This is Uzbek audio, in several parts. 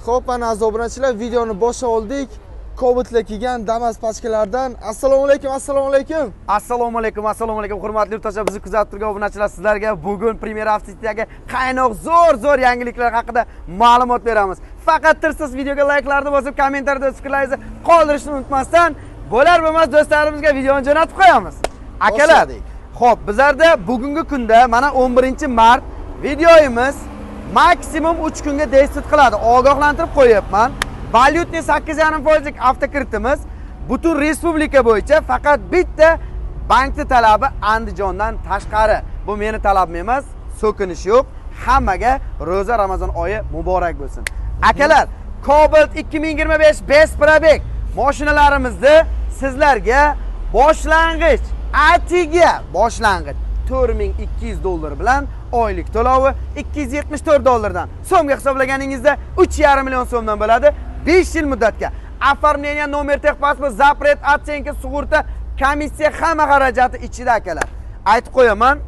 Xo'p, ana aziz obunachilar, videoni boshlab oldik. Cobalt kelgan Damas pachkalardan. Assalomu alaykum, assalomu alaykum. Assalomu alaykum, assalomu alaykum. Hurmatli yurtdoshlar, bizni kuzatib turgan obunachilar, sizlarga bugun Premier Avtositidagi qaynoq zo'r yangiliklar haqida ma'lumot beramiz. Faqat tirsiz videoga like'larni bosib, kommentariyada o'z fikrlaringizni qoldirishni unutmasdan, bo'lar-bo'lmas do'stlarimizga videoni jo'natib qo'yamiz. Akalar, xo'p, bizlarda bugungi kunda mana 11-mart videoyimiz maksimum 3 kunga destit qiladi. Ogohlantirib qo'yapman. Valyutni 8,5% avtokreditimiz butun respublika bo'yicha faqat bitta bankni talabi Andijondan tashqari. Bu meni talabim emas, so'kinish yo'q. Hammaga ro'za Ramazon oyi muborak bo'lsin. Akalar, Cobalt 2025 best probek mashinalarimizni sizlarga boshlang'ich atiga boshlang'ich $4,200 bilan oylik to'lovi $274 so'mga hisoblaganingizda 3,5 million so'mdan bo'ladi 5 yil muddatga. Оформление, nomer texpasport, zapret, отсенка, sug'urta, komissiya hamma xarajati ichida akalar. Aytib qo'yaman,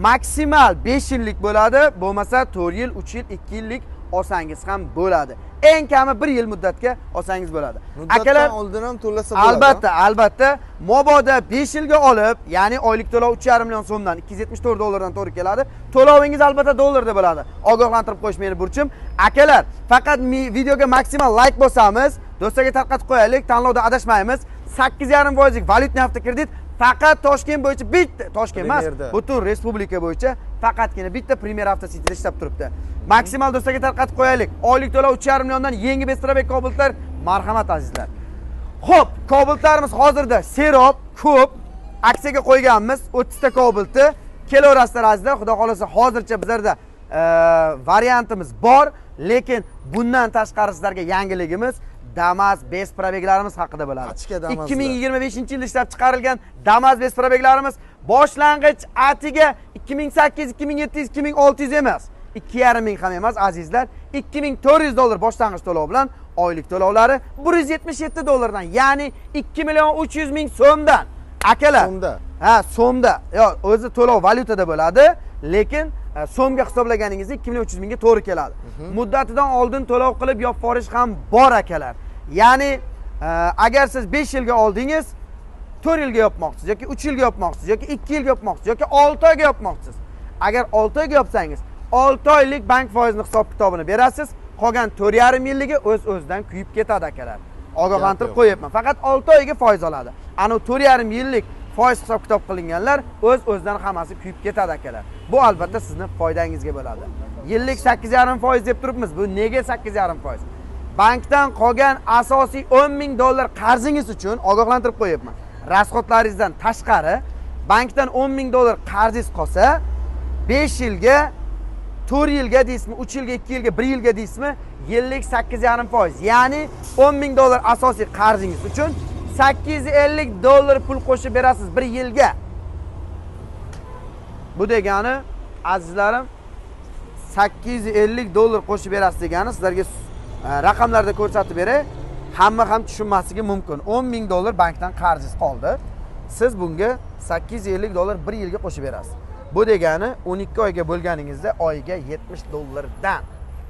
maksimal 5 yillik bo'ladi, bo'lmasa 4 yil, 3 yil, 2 yillik olsangiz ham bo'ladi. Eng kami 1 yil muddatga olsangiz bo'ladi. Akalar, oldin ham to'lasa bo'ladi. Albatta, mobodo 5 yilga olib, ya'ni oylik to'lov 3,5 million so'mdan $274 dan to'g'ri keladi. To'lovingiz albatta dollarda bo'ladi. Ogohlantirib qo'yish meni burchim. Akalar, faqat videoga maksimal like bosamiz, do'stlarga tarqatib qo'yaylik, tanlovda adashmaymiz. 8,5% valyutni avtokredit faqat Toshkent bo'yicha bitta, Toshkent emas, butun respublika bo'yicha faqatgina bitta Premier Avtositida ishlab turibdi. Maksimal do'stlarga tarqatib qo'yaylik. Oylik to'lov 3,5 milliondan yangi Bestrabek Cobaltlar, marhamat azizlar. Xo'p, Cobaltlarimiz hozirda serob, ko'p aksiyaga qo'yganmiz. 30 ta Cobaltni kelaverasizlar azizlar. Xudo xolasa hozircha bizlarda variantimiz bor, lekin bundan tashqari sizlarga yangiligimiz Damas best probeklarimiz haqida bo'ladi. 2025-yilda ishlab chiqarilgan Damas best probeklarimiz boshlang'ich atiga 2800, 2700, 2600 emas, 2,5 ming ham emas azizlar, $2,400 boshlang'ich to'lov bilan oylik to'lovlari $177 dan, ya'ni 2,300,000 so'mdan. Akalar, so'mda. Ha, so'mda. Yo'q, o'zi to'lov valyutada bo'ladi, lekin so'mga hisoblaganingizda 2,300,000 ga to'g'ri keladi. Muddatidan oldin to'lov qilib yopib borish ham bor akalar. Ya'ni agar siz 5 yilga oldingiz, 4 yilga yopmoqchisiz yoki 3 yilga yopmoqchisiz yoki 2 yilga yopmoqchisiz yoki 6 oyga yopmoqchisiz. Agar 6 oyga yopsangiz, 6 oylik bank foizini hisob-kitobini berasiz, qolgan 4,5 yilligi o'z-o'zidan kuyib ketadi akalar. Ogohlantirib qo'yapman. Faqat 6 oyga foiz oladi. Ana 4,5 yillik foiz hisob-kitob qilinganlar o'z-o'zidan hammasi kuyib ketadi akalar. Bu albatta sizning foydangizga bo'ladi. Yillik 8,5% deb turibmiz. Bu nega 8,5%? Bankdan qolgan asosiy $10,000 qarzingiz uchun ogohlantirib qo'yapman. Rasxodlaringizdan tashqari bankdan $10,000 qarzingiz qolsa, 5 yilga, 4 yilga deysizmi, 3 yilga, 2 yilga, 1 yilga deysizmi, yillik 8,5%. Ya'ni $10,000 asosiy qarzingiz uchun $850 pul qo'shib berasiz 1 yilga. Bu degani azizlarim $850 qo'shib berasiz degani sizlarga raqamlarda ko'rsatib beray. Hamma ham tushunmasligi mumkin. $10,000 bankdan qarzingiz qoldi. Siz bunga $850 1 yilga qo'shib berasiz. Bu degani 12 oyga bo'lganingizda oyiga $70 dan.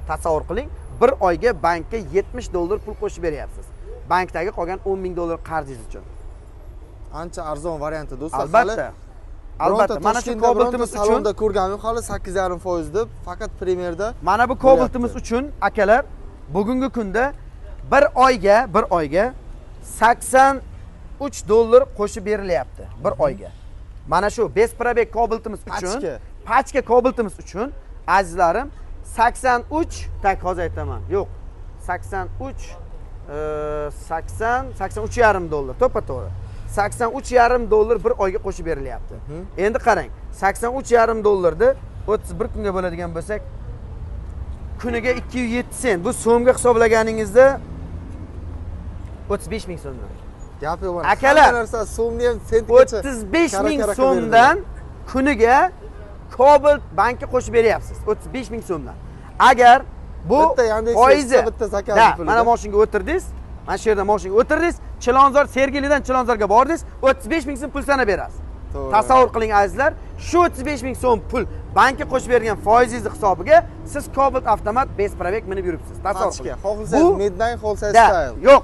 Tasavvur qiling, 1 oyga bankka $70 pul qo'shib beryapsiz. Bankdagi qolgan $10,000 qarzingiz uchun. Ancha arzon varianti do'stlar. Albatta, mana shu Cobaltimiz uchun salonda ko'rganim hali 8,5% deb, faqat Premierda. Mana bu Cobaltimiz uchun akalar, bugungi kunda 1 oyga $83 qo'shib berilyapti 1 oyga. Mana shu best probek Cobaltimiz uchun, pachka Cobaltimiz uchun azizlarim 83 tak hozir aytaman. Yo'q, 83,5 to'ppa-to'g'ri. $83,5 bir oyga qo'shib berilyapti. Endi qarang, $83,5 ni 31 kunga bo'ladigan bo'lsak, kuniga 207 sent. Bu so'mga hisoblaganingizda 35,000 so'mdan. Gapi yo'q. Akalar, narsa so'mni ham sentgacha 35,000 so'mdan kuniga Cobalt bankka qo'shib beryapsiz. 35,000 so'mdan. Agar bu foizi bitta zakaz puli. Mana mashinaga o'tirdingiz, mana shu yerda mashinaga o'tirdingiz, Chilonzor Sergelidan Chilonzorga bordingiz, 35,000 so'm pul sana berasiz. Tasavvur qiling azizlar, shu 35 ming so'm pul bankka qo'shib bergan foizingiz hisobiga siz Cobalt avtomat besprabek minib yuribsiz. Tasavvur qiling. Xohlasangiz midnight, xohlasangiz Da, style. yo'q.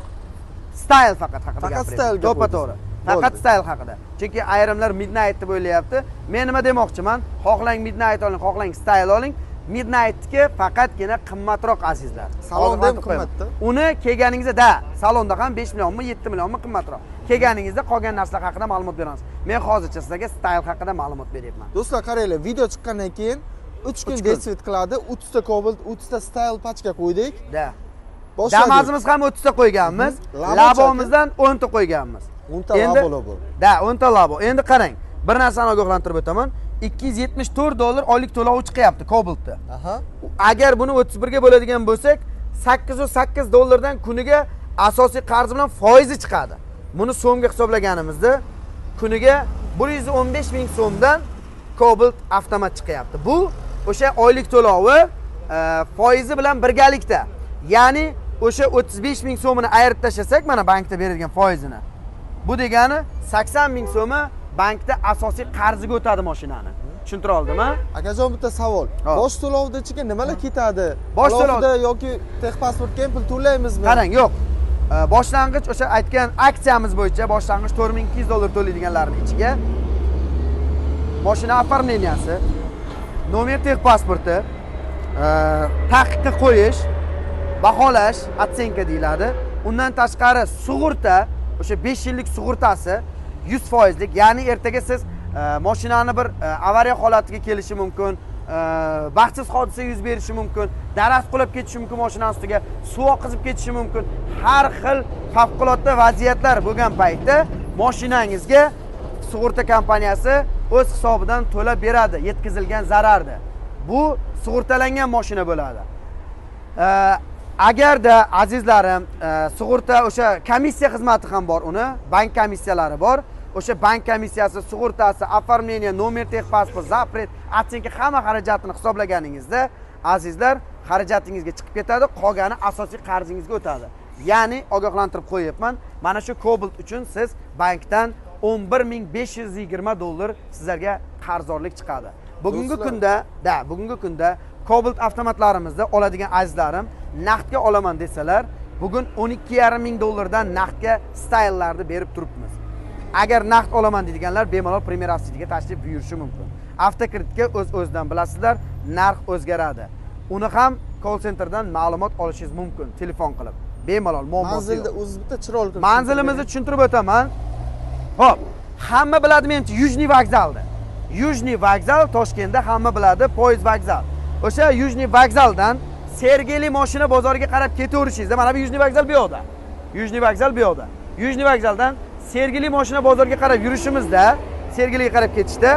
Style faqat haqida Faqat gapiryapman. style To'ppa-to'g'ri. Faqat style haqida. Chunki ayrimlar midnight deb o'ylayapti. Men nima demoqchiman? Xohlang midnight oling, xohlang style oling. Midnight'ga faqatgina qimmatroq azizlar. Salonda ham qimmatda. Uni kelganingizda salonda ham 5 millionmi, 7 millionmi qimmatroq. Kelganingizda qolgan narsalar haqida ma'lumot beramiz. Men hozircha sizlarga style haqida ma'lumot beryapman. Do'stlar, qaranglar, video chiqqandan keyin 3 kun desvet qiladi. 30 ta Cobalt, 30 ta style pachka qo'ydik. Da. Boshladik. Damazimiz ham 30 ta qo'yganmiz. Labomizdan 10 ta qo'yganmiz. 10 ta labo. Da, 10 ta labo. Endi qarang, bir narsani ogohlantirib o'taman. $274 oylik to'lovi chiqyapti Cobaltda. Aha. Agar buni 31 ga bo'ladigan bo'lsak, $808 dan kuniga asosiy qarz bilan foizi chiqadi. Buni so'mga hisoblaganimizda kuniga 115 ming so'mdan Cobalt avtomat chiqyapti. Bu o'sha oylik to'lovi foizi bilan birgalikda. Ya'ni o'sha 35 ming so'mini ayirib tashlasak, mana bankda berilgan foizini. Bu degani 80 ming so'mi bankda asosiy qarziga o'tadi mashinani. Tushuntira oldimmi? Akajon, bitta savol. Bosh to'lovda ichiga nimalar ketadi? Bosh to'lovda yoki texpasportga ham pul to'laymizmi? Qarang, yo'q. Boshlang'ich o'sha aytgan aksiyamiz bo'yicha boshlang'ich $4200 to'laydiganlarning ichiga mashina оформленияsi, nomer texpasporti, taqiqqa qo'yish, baholash, otsenka deyiladi. Undan tashqari sug'urta, o'sha 5 yillik sug'urtasi 100%, ya'ni ertaga siz mashinani bir avariya holatiga kelishi mumkin, baxtsiz hodisa yuz berishi mumkin, daraxt qulab ketishi mumkin mashinaning ustiga, suv oqizib ketishi mumkin. Har xil favqulodda vaziyatlar bo'lgan paytda mashinangizga sug'urta kompaniyasi o'z hisobidan to'lab beradi yetkazilgan zararni. Bu sug'urtalangan mashina bo'ladi. Agarda azizlarim, sug'urta o'sha komissiya xizmati ham bor, uni bank komissiyalari bor. O'sha bank komissiyasi, sug'urtasi, оформление, nomer texpasport, zapret, atsenka hamma xarajatini hisoblaganingizda azizlar xarajatingizga chiqib ketadi, qolgani asosiy qarzingizga o'tadi. Ya'ni ogohlantirib qo'yapman, mana shu Cobalt uchun siz bankdan $11520 sizlarga qarzdorlik chiqadi. Bugungi kunda Cobalt avtomatlarimizda oladigan azizlarim naqdga olaman desalar, bugun $12,500 dan naqdga style'larni berib turibmiz. Agar naqd olaman deydiganlar bemalol Premier Avtositiga tashrif buyurishi mumkin. Avtokreditga o'z-o'zidan bilasizlar, narx o'zgaradi. Uni ham call centerdan ma'lumot olishingiz mumkin telefon qilib. Bemalol muammosi yo'q. Manzilda o'zi bitta chiroyli qilib. Manzilimizni tushuntirib o'taman. Xo'p, hamma biladi menimcha Yujniy vokzalda. Yujniy vokzal Toshkentda hamma biladi, poyezd vokzal. O'sha Yujniy vokzaldan Sergeli mashina bozoriga qarab ketaverishingizda, mana bu Yujniy vokzal bu yoqda. Yujniy vokzal bu yoqda. Yujniy vokzaldan Sergeli mashina bozoriga qarab yurishimizda, Sergeliga qarab ketishda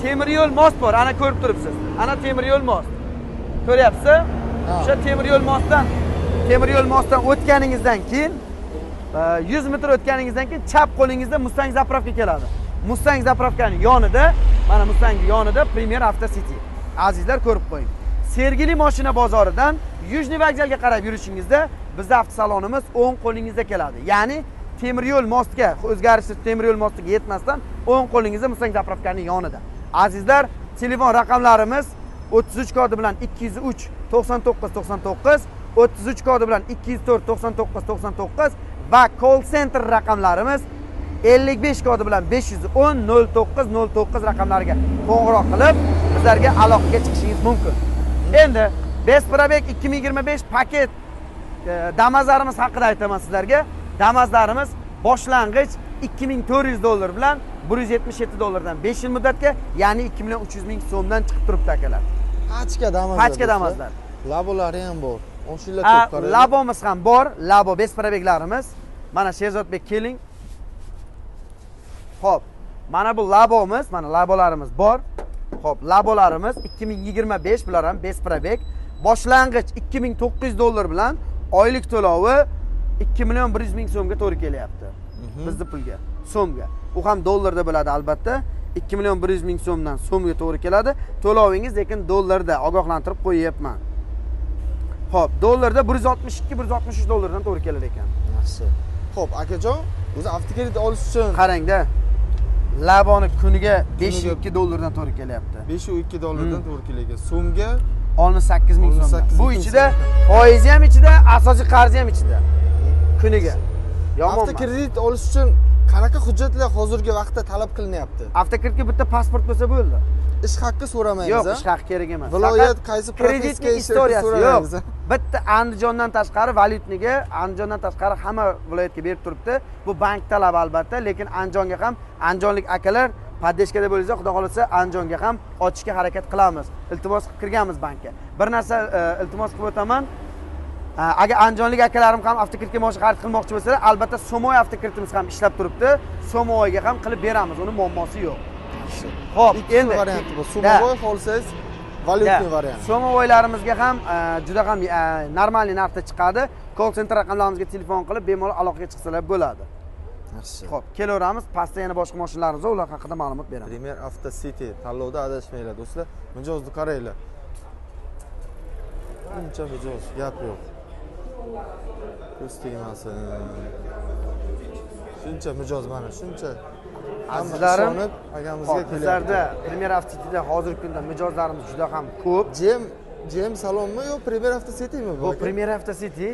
temir yo'l most bor, ana ko'rib turibsiz. Ana temir yo'l most. Ko'ryapsiz? O'sha temir yo'l mostdan o'tganingizdan keyin 100 metr o'tganingizdan keyin chap qo'lingizda Mustang zapravka keladi. Mustang zapravkaning yonida, mana Mustang yonida Premier Avtositi. Azizlar ko'rib qo'ying. Sergeli mashina bozoridan Yujniy vokzalga qarab yurishingizda bizning avtosalonimiz o'ng qo'lingizda keladi. Ya'ni temir yo'l mostga, o'zgarishsiz temir yo'l mostiga yetmasdan o'ng qo'lingizda Mustang zapravkaning yonida. Azizlar, telefon raqamlarimiz 33 kodi bilan 203 99 99, 33 kodi bilan 204 99 99 va call center raqamlarimiz 55 kodi bilan 510 09 09 raqamlariga qo'ng'iroq qilib bizlarga aloqaga chiqishingiz mumkin. Endi besprabek 2025 paket Damazlarimiz haqida aytaman sizlarga. Damazlarimiz boshlang'ich $2400 bilan $177 dan 5 yil muddatga, ya'ni 2.300.000 so'mdan chiqib turibdi akalar. Pachka damazlar. Labolari ham bor. O'shlar ko'p qarang. Labomiz ham bor, labo besprabeklarimiz. Mana Sherzodbek keling. Xo'p, mana bu labomiz, mana labolarimiz bor. Xo'p, labolarimiz 2025 bular ham besprabek. Boshlang'ich $2900 bilan oylik to'lovi 2.100.000 so'mga to'g'ri kelyapti. Bizning pulga, so'mga. U ham dollarda bo'ladi albatta. 2.100.000 so'mdan so'mga to'g'ri keladi. To'lovingiz lekin dollarda, ogohlantirib qo'yapman. Xo'p, dollarda $162-$163 dan to'g'ri kelar ekan. Yaxshi. Xo'p, akajon, o'zi avtokredit olish uchun qarangda. Laboni kuniga 5.2 dollardan to'g'ri kelyapti. 5.2 dollardan to'g'ri kelgan. So'mga 18 ming so'm. 18 Bu ming ichida so'm. foizi ham ichida, asosiy qarzi ham ichida. Kuniga. Yomon. Avtokredit olish uchun qanaqa hujjatlar hozirgi vaqtda talab qilinyapti? Avtokreditga bitta pasport bo'lsa bo'ldi. Ish haqqi so'ramaymiz. Yo'q, ish haqqi kerak emas. Viloyat qaysi kreditning propiska istoriyasi yo'q. so'ramaymiz. Bitta Andijondan tashqari valyutniga, Andijondan tashqari hamma viloyatga berib turibdi. Bu bank talab albatta, lekin Andijonga ham andijonlik akalar podдержкада bo'lsangiz, xudo xolasa Andijonga ham ochishga harakat qilamiz. Iltimos qilib kirganmiz bankka. Bir narsa iltimos qilib o'taman. Agar andijonlik akalarim ham avtokreditga mashina xarid qilmoqchi bo'lsalar, albatta Somoy avtokreditimiz ham ishlab turibdi. Somoyga ham qilib beramiz. Uni muammosi yo'q. Xo'p, endi varianti bor. Somovoy olsangiz valyutniy variant. Somovoylarimizga ham juda ham normalniy narxda chiqadi. Call center raqamlarimizga telefon qilib bemalol aloqaga chiqsalar bo'ladi. Yaxshi. Xo'p, kelaveramiz. Pastda yana boshqa mashinalarimiz bor, ular haqida ma'lumot beramiz. Premier Auto City tanlovda adashmanglar do'stlar. Mijozni qaranglar. Buncha mijoz, gap yo'q. Ko'z tegmasin. Shuncha mijoz mana, shuncha. Azizlarim, agamizga kelyapti. Bizlarda Premier Auto Cityda hozirgi kunda mijozlarimiz juda ham ko'p. Jem salonmi yo Premier Auto Citymi bu? Bu Premier Auto City,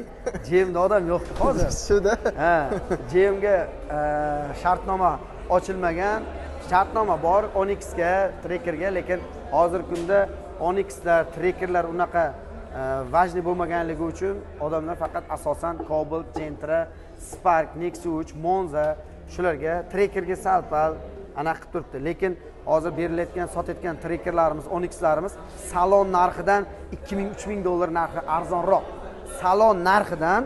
Jemda odam yo'q hozir. Shuda. Ha, Jemga shartnoma ochilmagan, shartnoma bor Onyx ga, Trackerga, lekin hozirgi kunda Onyxlar, Trackerlar unaqa vajni bo'lmaganligi uchun odamlar faqat asosan Cobalt, Gentra, Spark, Nexus 3, Monza shularga Trackerga sal-pal anaqa qilib turibdi. Lekin hozir berilayotgan, sotayotgan Trackerlarimiz, Onyxlarimiz salon narxidan 2000-3000 dollar narxi arzonroq. Salon narxidan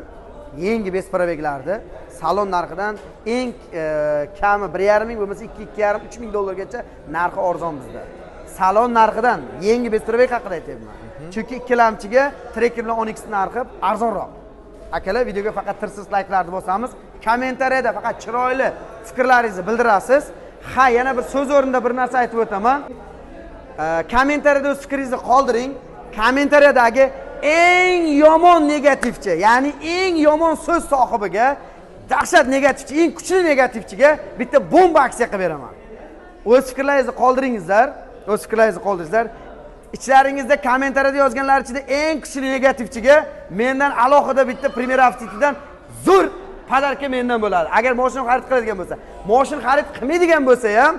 yangi besparabeglardi. Salon narxidan eng kami 1.5 ming bo'lmasa 2-2.5 3000 dollargacha narxi arzon bizda. Salon narxidan yangi besparabeg haqida aytyapman. Chunki ikkilamchiga Tracker bilan Onyx narxi arzonroq. Akalar, videoga faqat tirsiz layklarni bosamiz. Kommentariyada faqat chiroyli fikrlaringizni bildirasiz. Ha, yana bir so'z o'rnida bir narsa aytib o'taman. Kommentariyada o'z fikringizni qoldiring. Kommentariyadagi eng yomon negativchi, ya'ni eng yomon so'z sohibiga, dahshat negativchi, eng kuchli negativchiga bitta bomba aksiya qilib beraman. O'z fikrlaringizni qoldiringizlar, o'z fikrlaringizni qoldiringizlar. İchlaringizda kommentariyada yozganlar ichida eng kuchli negativchiga mendan alohida bitta Premier Auto Citydan zo'r podarka mendan bo'ladi. Agar mashina xarid qiladigan bo'lsa, mashina xarid qilmaydigan bo'lsa ham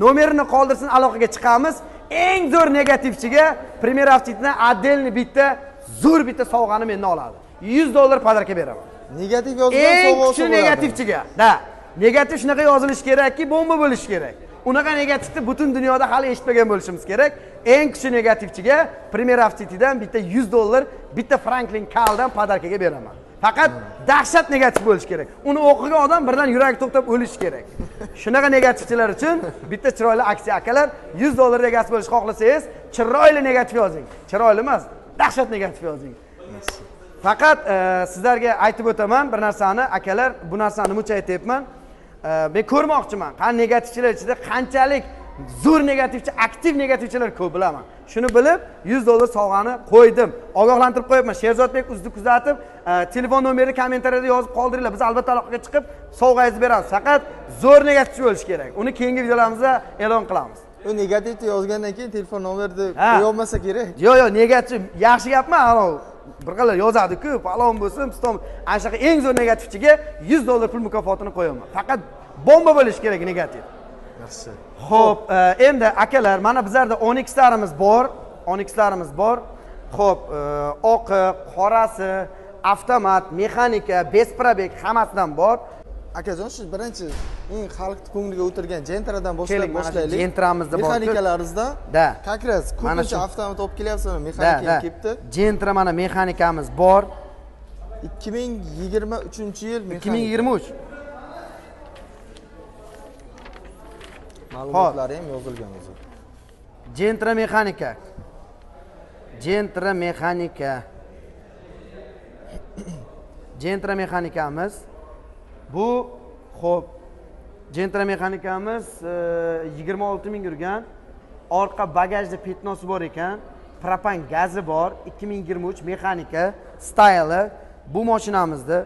nomerini qoldirsin, aloqaga chiqamiz. Eng zo'r negativchiga Premier Auto Citydan отдельный bitta zo'r bitta sovg'ani mendan oladi. 100 dollar podarka beraman. Negativ yozgan sovg'a eng kuchli negativchiga. Da, negativ shunaqa yozilishi kerakki, bomba bo'lishi kerak. Unaqa negativni butun dunyoda hali eshitmagan bo'lishimiz kerak. Eng kuchli negativchiga Premier Auto Citydan bitta 100 dollar, bitta Franklin Kaldan podarkaga beraman. Faqat dahshat negativ bo'lishi kerak. Uni o'qigan odam birdan yuragi to'xtab o'lishi kerak. Shunaqa negativchilar uchun bitta chiroyli aksiya akalar, 100 dollar egasi bo'lishni xohlasangiz, chiroyli negativ yozing. Chiroyli emas, dahshat negativ yozing. Faqat sizlarga aytib o'taman bir narsani, akalar, bu narsani nima uchun aytayapman? Men ko'rmoqchiman, qani negativchilar ichida qanchalik zo'r negativchi, aktiv negativchilar ko'p bilaman. Shuni bilib 100 dollar sovg'ani qo'ydim. Ogohlantirib qo'yapman. Sherzodbek uzni kuzatib, telefon nomerini kommentariyada yozib qoldiringlar. Biz albatta aloqaga chiqib sovg'angizni beramiz. Faqat zo'r negativ bo'lishi kerak. Uni keyingi videolarimizda e'lon qilamiz. U negativni yozgandan keyin telefon nomerni qo'ya olmasa kerak. Yo'q, negativ yaxshi gapmi? Bir qala yozadi-ku, falon bo'lsin, piston. Ana shunaqa eng zo'r negativchiga 100 dollar pul mukofotini qo'yaman. Faqat bomba bo'lishi kerak negativ. Yaxshi. Xo'p, endi akalar, mana bizlarda Onyxlarimiz bor. Onyxlarimiz bor. Xo'p, oqi, qorasi, avtomat, mexanika, besprabeg hammasidan bor. Akajon, shu birinchi eng xalq ko'ngliga o'tirgan Gentradan boshlaylik. Gentramizda bor. Mexanikalarimizda. Da. Как раз ko'pincha avtomat olib kelyapsizlar, mexanika kelibdi. Gentra mana mexanikamiz bor. 2023-yil mexanika. 2023. Ma'lumotlari ham yozilgan o'zi. Gentra mexanika. Gentra mexanika. Gentra mexanikamiz bu, xo'p, Gentra mexanikamiz 26 ming yurgan. Orqa bagajda petnosi bor ekan. Propan gazi bor. 2023 mexanika, style. Bu mashinamizni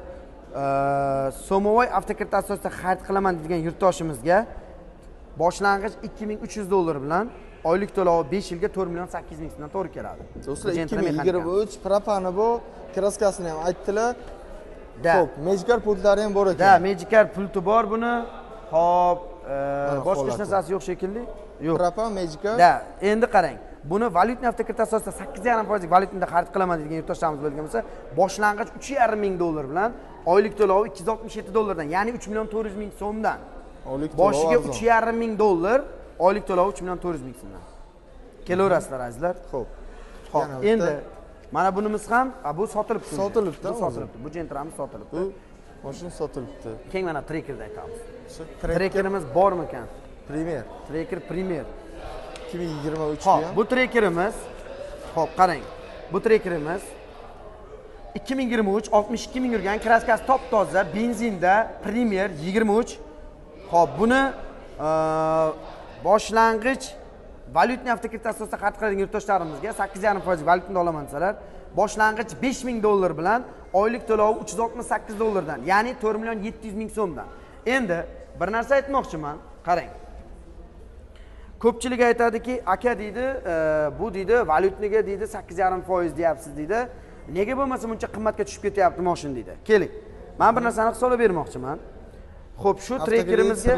Somovoy avtokredit asosida xarid qilaman degan yurtdoshimizga boshlang'ich 2300 dollar bilan oylik to'lovi 5 yilga 4 million 800 ming so'mdan to'g'ri keladi. Do'stlar 2023 propani bu, kraskasini ham aytdilar. Da. Xo'p, Magicar pultlari ham bor ekan. Da, Magicar pulti bor buni. Hop, boshqa hech narsasi yo'q shekilli. Yo'q. Propan Magicar. Da, endi qarang. Buni valyutni avtokredit asosida 8,5% valyutda xarid qilaman degan yurtdoshlarimiz bo'lgan bo'lsa, boshlang'ich 3,5 ming dollar bilan oylik to'lovi 267 dollardan, ya'ni 3 million 400 ming so'mdan. Oylik to'lovi Boshiga arzon. 3,5 ming dollar, oylik to'lovi 3 million 400 ming so'mdan. Kelaverasizlar azizlar. Xo'p. Hop, endi mana bunimiz ham, bu sotilibdi. Sotilibdi, Bu sotilibdi. Bu Gentramiz sotilibdi. Bu mashina sotilibdi. Keyin mana Trekkerda aytamiz. Shu Trekkerimiz bormi ekan? Premier Trekker Premier. 2023 Hop, ham. bu Trekkerimiz. Hop, qarang. Bu Trekkerimiz 2023 62 ming yurgan, kraskasi top toza, benzinda, Premier 23. Hop, buni boshlang'ich valyutni avtokredit asosida xarid qiladigan yurtdoshlarimizga 8,5% valyutni olaman desalar, boshlang'ich 5 ming dollar bilan oylik to'lovi 368 dollardan, ya'ni 4 million 700 ming so'mdan. Endi bir narsa aytmoqchiman, qarang. Ko'pchilik aytadiki, aka deydi, bu deydi, valyutniga deydi 8,5% deyapsiz deydi. Nega bo'lmasa buncha qimmatga tushib ketyapti mashina deydi. Keling. Men bir narsani hisoblab bermoqchiman. Xo'p, shu trekkerimizga,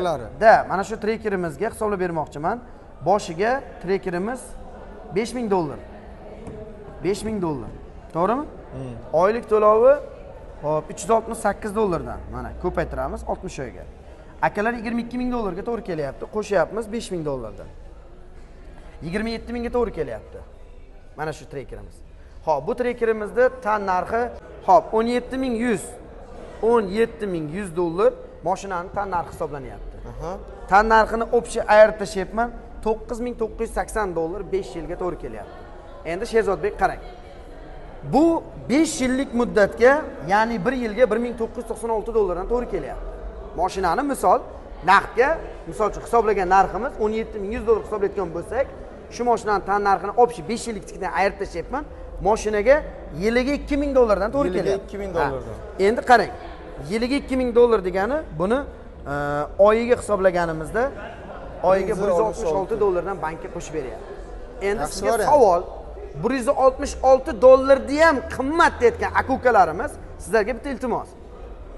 mana shu trekkerimizga hisoblab bermoqchiman. Boshiga trekkerimiz 5000 dollar. 5000 dollar. To'g'rimi? Oylik to'lovi hop 368 dollardan. Mana ko'paytiramiz 60 oyga. Akalar 22 ming dollarga to'g'ri kelyapti. Qo'shyapmiz 5 ming dollardan. 27 mingga to'g'ri kelyapti. Mana shu trekkerimiz. Hop, bu trekkerimizda tan narxi hop 17100 dollar mashinaning tan narxi hisoblanyapti. Tan narxini общий ayirib tashlayapman. 9980 dollar 5 yilga to'g'ri kelyapti. Endi Sherzodbek qarang. Bu 5 yillik muddatga, ya'ni 1 yilga 1996 dollardan to'g'ri kelyapti. Mashinani misol naqdga, misol uchun hisoblagan narximiz 17100 dollar hisoblayotgan bo'lsak, shu mashinaning tan narxini общий 5 yillik tikdan ayirib tashlayapman. Mashinaga yiliga 2000 dollardan to'g'ri kelyapti. 2000 dollardan. Endi qarang. Yiliga 2000 dollar degani buni oyiga hisoblaganimizda oyiga 166 dollardan bankka qo'shib beryapti. Endi sizga savol, 166 dollarni ham qimmat deyotgan aka-ukalarimiz, sizlarga bitta iltimos.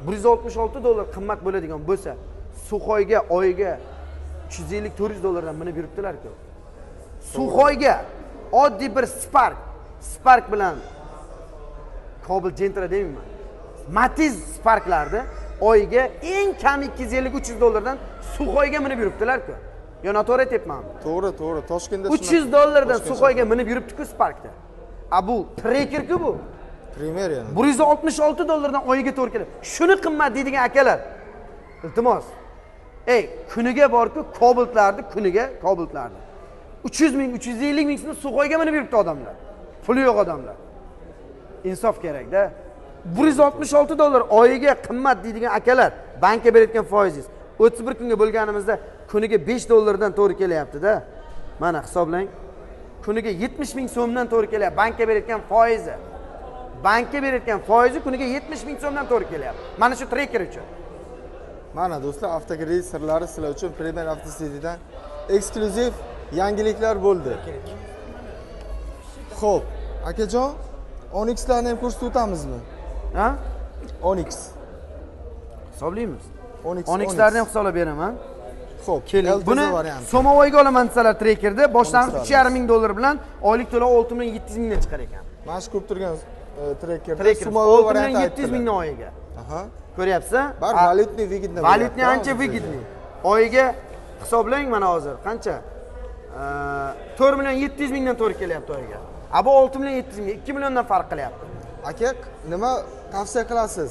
166 dollar qimmat bo'ladigan bo'lsa, Suxoyga oyiga 350-400 dollardan minib yuribdilar-ku. Suxoyga oddiy bir Spark bilan Cobalt Gentra deyman. Matiz Sparklarda oyiga eng kam 250-300 dollardan Suxoyga minib yuribdilar-ku. Yo, noto'g'ri aytayapmanmi? To'g'ri. Toshkentda 300 dollardan Suxoyga minib yuribdi-ku Sparkda. Bu Trekker-ku bu. Premier yana. 166 dollardan oyiga to'g'ri keladi. Shuni qimmat deydigan akalar. Iltimos. Kuniga bor-ku Cobaltlarni, kuniga Cobaltlarni. 300 ming, 350 ming so'm Suxoyga minib yuribdi odamlar. Puli yo'q odamlar. Insof kerak-da. 166 dollar oyiga qimmat deydigan akalar, bankka berayotgan foizingiz 31 kunga bo'lganimizda kuniga 5 dollardan to'g'ri kelyapti-da. Mana hisoblang. Kuniga 70 ming so'mdan to'g'ri kelyapti. Bankka berayotgan foizi. Bankka berayotgan foizi kuniga 70 ming so'mdan to'g'ri kelyapti. Mana shu trekker uchun. Mana do'stlar, avtokredit sirlari sizlar uchun Premier Avtocity'dan eksklyuziv yangiliklar bo'ldi. Xo'p, akajon, Onyxlarni ham ko'rsatib o'tamizmi? Ha? Onyx. Hisoblaymiz. Onyxlarni ham hisoblab beraman. Xo'p, keling. Buni so'movoyga olaman desalar trekkerda boshlang'ich 3,5 ming dollar bilan oylik to'lov 6700 mingdan chiqar ekan. Mana shu ko'p turgan trekkerda so'movoy varianti 700 mingdan oyiga. Ko'ryapsiz? Bar valyutniy vigidni. Valyutniy ancha vigidniy. Oyiga hisoblang mana hozir qancha? 4 million 700 mingdan to'g'ri kelyapti oyiga. Bu 6 million 700 ming, 2 milliondan farq qilyapti. Aka, nima tavsiya qilasiz?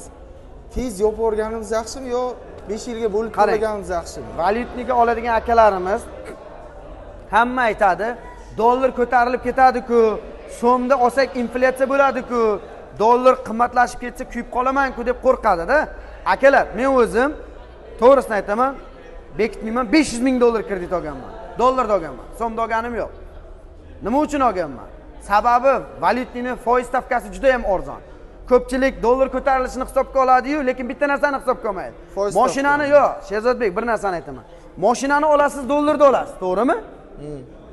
Tez yopib o'rganimiz yaxshimi yo 5 yilga bo'lib qo'yganimiz yaxshimi? Valyutniga oladigan akalarimiz hamma aytadi, dollar ko'tarilib ketadi-ku, so'mda olsak inflyatsiya bo'ladi-ku, dollar qimmatlashib ketsa kuyib qolaman-ku deb qo'rqadi-da. Akalar, men o'zim to'g'risini aytaman, bekitmayman, 500 ming dollar kredit olganman. Dollarda olganman, so'mda olganim yo'q. Nima uchun olganman? Sababi valyutning foiz stavkasi juda ham arzon. Ko'pchilik dollar ko'tarilishini hisobga oladi-yu, lekin bitta narsani hisobga olmaydi. Mashinani yo'q, Sherzodbek bir narsani aytaman. mashinani olasiz, dollarda olasiz, to'g'rimi?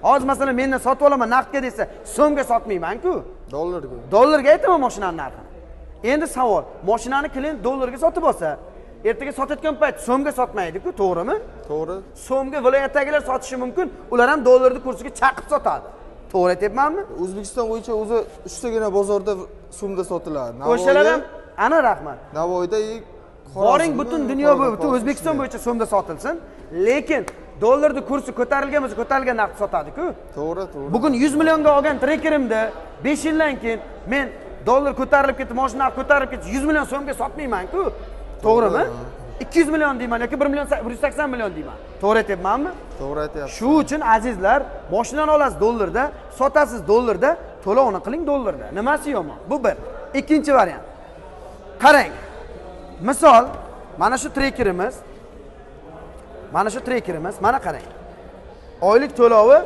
Hozir masalan mendan sotib olaman naqdga desa, so'mga sotmayman-ku. Dollarga. Dollarga aytaman mashinaning narxini. Endi savol, mashinani klient dollarga sotib olsa, ertaga sotayotgan payt so'mga sotmaydi-ku, to'g'rimi? To'g'ri. So'mga viloyatdagilar sotishi mumkin, ular ham dollarni kursiga chaqib sotadi. To'g'ri aytyapmanmi? O'zbekiston bo'yicha o'zi 3 tagina bozorda so'mda sotiladi. O'shalar ham ana rahmat. Navoiyda Boring butun dunyo bo'yicha, butun O'zbekiston bo'yicha so'mda sotilsin, lekin dollarni kursi ko'tarilgan bo'lsa, ko'tarilgan narxda sotadi-ku. To'g'ri. Bugun 100 millionga olgan trekerimda 5 yildan keyin men dollar ko'tarilib ketdi, mashina ko'tarilib ketdi, 100 million so'mga sotmayman-ku. To'g'rimi? 200 million deyman yoki 1 million 180 million deyman. To'g'ri aytyapmanmi? To'g'ri aytyapsiz. Shu uchun azizlar, mashinani olasiz dollarda, sotasiz dollarda, to'lovni qiling dollarda. Nimasi yomon? Bu bir. Ikkinchi variant. Qarang. Misol, mana shu trekerimiz. Mana qarang. Oylik to'lovi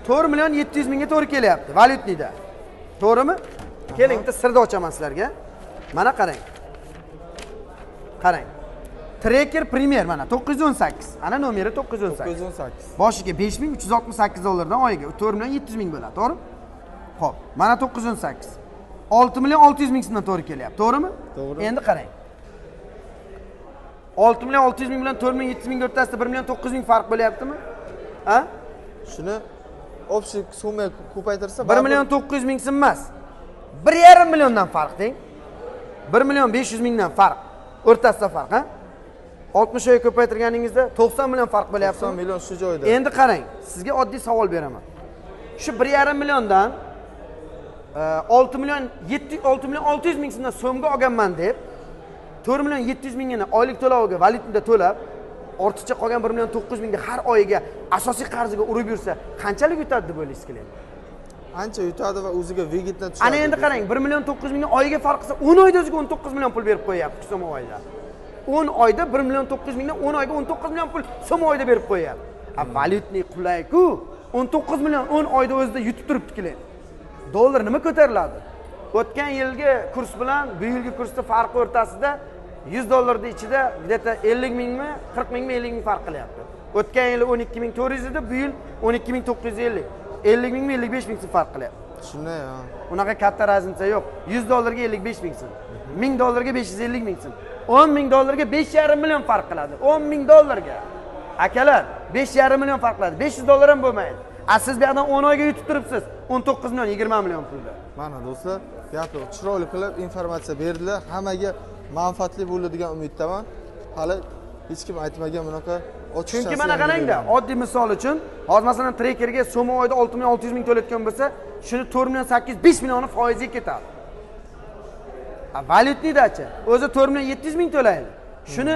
4 million 700 mingga to'g'ri kelyapti valyutnida. To'g'rimi? Keling, bitta sirni ochaman sizlarga. Mana qarang. Treker Premier mana 918. Ana nomeri 918. 918. Boshiga 5368 dollardan oyiga 4 million 700 ming bo'ladi, to'g'ri? Xo'p, mana 918. 6 million 600 ming so'mdan to'g'ri kelyapti, to'g'rimi? To'g'ri. Endi qarang. 6 million 600 ming bilan 4 million 700 ming o'rtasida 1 million 900 ming farq bo'lyaptimi? Ha? Shuni общий summa ko'paytirsa 1 million 900 ming so'm emas. 1,5 milliondan farq deng. 1 million 500 mingdan farq. O'rtasida farq, ha? 60 ga ko'paytirganingizda 90 million farq bo'lyapti. 90 million shu joyda. Endi qarang, sizga oddiy savol beraman. Shu 1,5 milliondan 6 million 600 ming so'mga olganman deb 4 million 700 mingini oylik to'loviga valyutda to'lab, ortiqcha qolgan 1 million 900 mingni har oyiga asosiy qarziga urib yursa, qanchalik yutadi deb o'ylaysiz keladi? Ancha yutadi va o'ziga vigitni tushadi. Ana endi qarang, 1 million 900 mingni oyiga farq qilsa, 10 oyda o'ziga 19 million pul berib qo'yapti so'm oyda. 10 oyda 1 million 900 mingdan 10 oyga 19 million pul so'm oyda berib qo'yapti. Valyutni qulay-ku, 19 million 10 oyda o'zida yutib turibdi keladi. Dollar nima ko'tariladi? O'tgan yilgi kurs bilan bu yilgi kursda farqi o'rtasida 100 dollarning ichida где-то 50 mingmi, 40 mingmi, 50 ming farq qilyapti. O'tgan yil 12400 edi, bu yil 12950. 50 mingmi, 55 ming so'm farq qilyapti. Shunday, ha. Unaqa katta raznica yo'q. 100 dollarga 55 ming so'm. 1000 dollarga 550 ming so'm. 10 ming dollarga 5,5 million farq qiladi. 10 ming dollarga. Akalar, 5,5 million farq qiladi. 500 dollar ham bo'lmaydi. Siz bu yerdan 10 oyga yutib turibsiz. 19 million, 20 million pulda. Mana do'stlar, gapni chiroyli qilib informatsiya berdilar. Hammaga manfaatli bo'ladigan umiddaman. Hali hech kim aytmagan bunaqa ochiq. Chunki mana qarangda, oddiy misol uchun, hozir masalan trekerga so'm oyda 6 million 600 ming to'layotgan bo'lsa, shuni 4 million 800 5 millioni foizga ketadi. Valyutnidachi o'zi 4 million 700 ming to'laydi. Shuni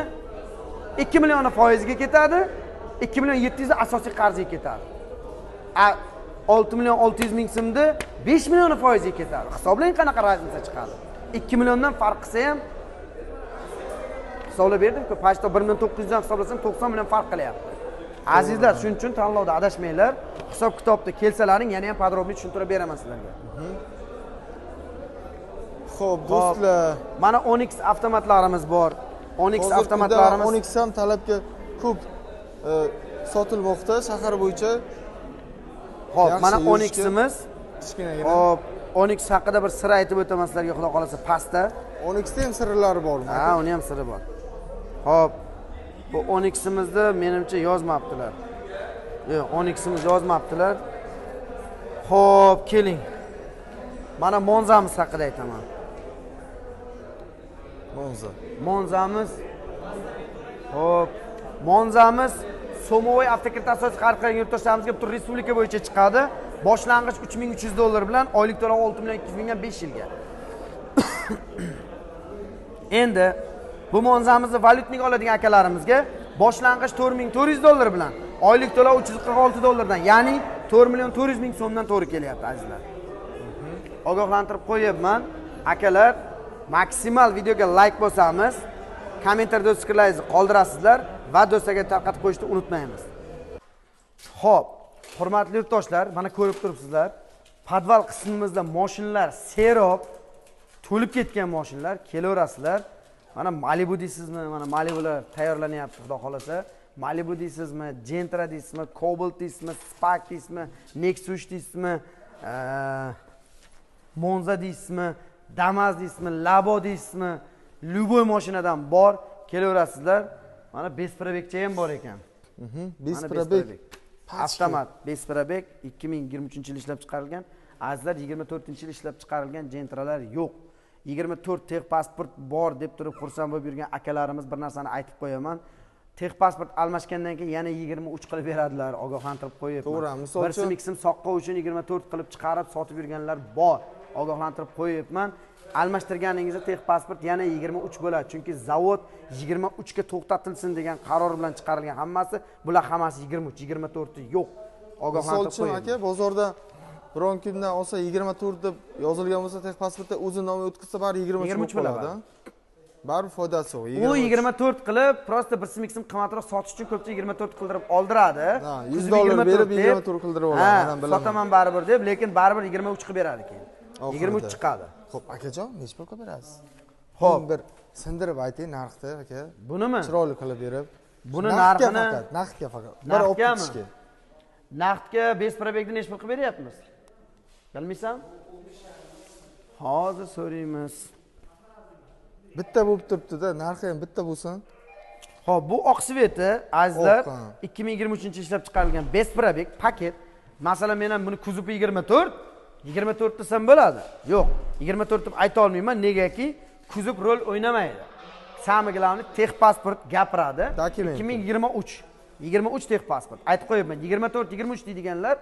2 millioni foizga ketadi, 2 million 700 asosiy qarzga ketadi. 6 million 600 ming so'mda 5 millioni foizga ketadi. Hisoblang qanaqa raznica chiqadi. 2 milliondan farq qilsa ham hisoblab berdim-ku, pashto 1 million 900 dan hisoblasam 90 million farq qilyapti. Azizlar, shuning uchun tanlovda adashmanglar. Hisob kitobda kelsalaring, yana ham podrobniy tushuntirib beraman sizlarga. Xo'p, do'stlar, mana Onyx avtomatlarimiz bor. Onyx avtomatlarimiz Onyx ham talabga ko'p sotilmoqda shahar bo'yicha. Xo'p, mana Onyximiz. Kichkinagina. Xo'p, Onyx haqida bir sir aytib o'taman sizlarga, xudo qolasa, pastda. Onyxda ham sirlari bormi? Ha, uni ham siri bor. Xo'p, bu Onyximizni menimcha yozmabdilar. Yo'q, Onyximiz yozmabdilar. Xo'p, keling. Mana Monzamiz haqida aytaman. Monzamiz. Xo'p, Monzamiz Somovoy avtokart asosiy xarid qilgan yurtdoshlarimizga butun respublika bo'yicha chiqadi. Boshlang'ich 3300 dollar bilan oylik to'lov 6 million 200 mingdan 5 yilga. Endi bu Monzamizni valyutniga oladigan akalarimizga boshlang'ich 4400 dollar bilan oylik to'lov 346 dollardan, ya'ni 4 million 400 ming so'mdan to'g'ri kelyapti azizlar. Ogohlantirib qo'yibman. Akalar, maksimal videoga like bosamiz, kommentariyada o'z fikrlaringizni qoldirasizlar va do'stlarga tarqatib qo'yishni unutmaymiz. Xo'p, hurmatli yurtdoshlar, mana ko'rib turibsizlar. Podval qismimizda mashinalar serob, to'lib ketgan mashinalar kelaverasizlar. Mana Malibu deysizmi? Mana Malibular tayyorlanyapti, xudo xolasa. Malibu deysizmi? Gentra deysizmi? Cobalt deysizmi? Spark deysizmi? Nexus deysizmi? Monza deysizmi? Damas deysizmi? Labo deysizmi? Любой mashinadan bor, kelaverasizlar. Mana Besprabekcha ham bor ekan. Besprabek. Avtomat Besprabek 2023-yil ishlab chiqarilgan. Azizlar 24-yil ishlab chiqarilgan Gentralar yo'q. 24 texpasport bor deb turib xursand bo'lib yurgan akalarimiz bir narsani aytib qo'yaman. Texpasport almashgandan keyin yana 23 qilib beradilar, ogohlantirib qo'yibman. To'g'ri, misol uchun bir simiksim soqqa uchun 24 qilib chiqarib sotib yurganlar bor, ogohlantirib qo'yibman. Almashtirganingizda texpasport yana 23 bo'ladi, chunki zavod 23 ga to'xtatilsin degan qaror bilan chiqarilgan. Bular hammasi 23, 24 yo'q. Ogohlantirib qo'ying. Misol uchun aka, bozorda biron kundan olsa 24 deb yozilgan bo'lsa, texpasportda o'zi nomiga o'tkazsa bari 23 bo'ladi. Baribir foydasi yo'q. U 24 qilib, prosta bir simiksim qimmatroq sotish uchun ko'pchilik 24 qildirib oldiradi. $100 berib 24 qildirib oladi. Men bilaman. Sotaman baribir deb, lekin baribir 23 qilib beradi keyin. 23 chiqadi. Xo'p, akajon, necha pulga berasiz? Xo'p, bir sindirib ayting narxni, aka. Bunimi? Chiroyli qilib berib. Buni narxini naqdga faqat. Bir olib ketishga. Naqdga Besprabekda necha pul qilib beryapmiz? Bilmaysan? Hozir so'raymiz. Bitta bo'lib turibdi-da, narxi ham bitta bo'lsin. Xo'p, bu oqsveti azizlar 2023-yil ishlab chiqarilgan Besprabek paket. Masalan, men ham buni kuzupi 24 desam bo'ladi. Yo'q, 24 deb ayta olmayman, negaki kuzub rol o'ynamaydi. Samiglarni texpasport gapiradi. 2023 texpasport. Aytib qo'yibman, 24 deydiganlar